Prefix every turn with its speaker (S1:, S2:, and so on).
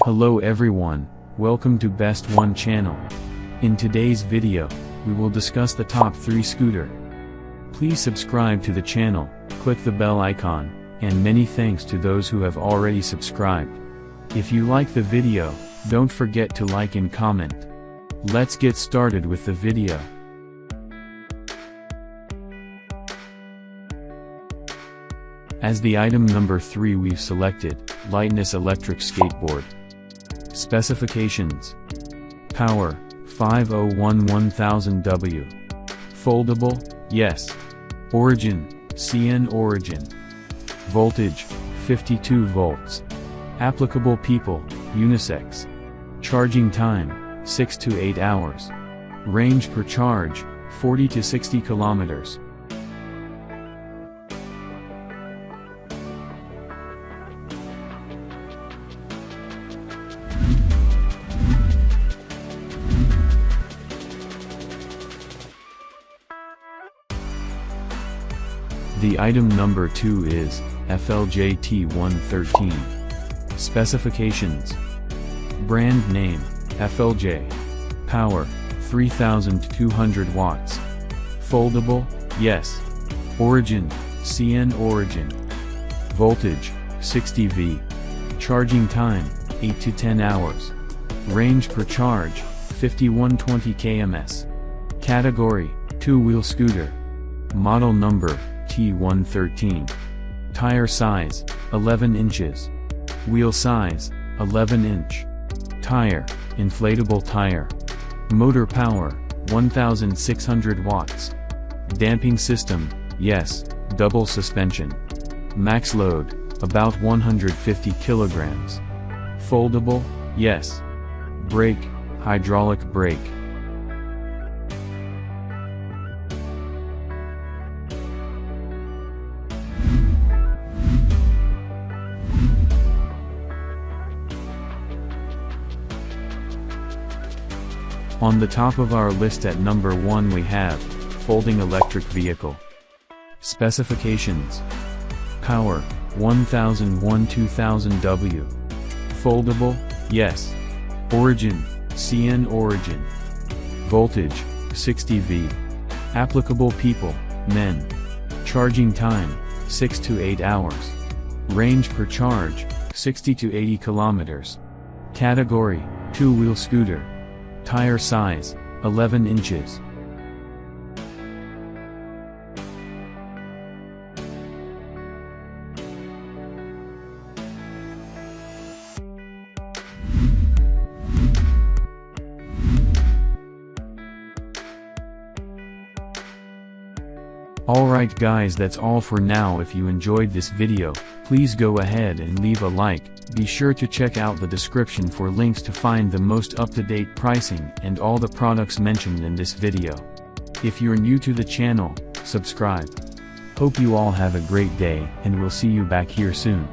S1: Hello everyone, welcome to Best One channel. In today's video, we will discuss the top 3 scooter. Please subscribe to the channel, click the bell icon, and many thanks to those who have already subscribed. If you like the video, don't forget to like and comment. Let's get started with the video. As the item number 3 we've selected, Lightness Electric Skateboard. Specifications: Power, 5011-1000W. Foldable, yes. Origin, CN origin. Voltage, 52 volts. Applicable people, unisex. Charging time, 6 to 8 hours. Range per charge, 40 to 60 kilometers. The item number 2 is FLJ T113. Specifications: Brand name, FLJ. Power, 3200 watts. Foldable, yes. Origin, CN origin. Voltage, 60 V. Charging time, 8 to 10 hours. Range per charge, 5120 kms. Category, 2-wheel scooter. Model number, T113. Tire size, 11 inches. Wheel size, 11 inch. Tire, inflatable tire. Motor power, 1600 watts. Damping system, yes, double suspension. Max load, about 150 kilograms. Foldable, yes. Brake, hydraulic brake. On the top of our list at number 1 we have, folding electric vehicle. Specifications: Power, 1001-2000W. Foldable, yes. Origin, CN origin. Voltage, 60 V. Applicable people, men. Charging time, 6 to 8 hours. Range per charge, 60 to 80 kilometers. Category, 2-wheel scooter. Tire size, 11 inches. Alright guys, that's all for now. If you enjoyed this video, please go ahead and leave a like. Be sure to check out the description for links to find the most up-to-date pricing and all the products mentioned in this video. If you're new to the channel, subscribe. Hope you all have a great day, and we'll see you back here soon.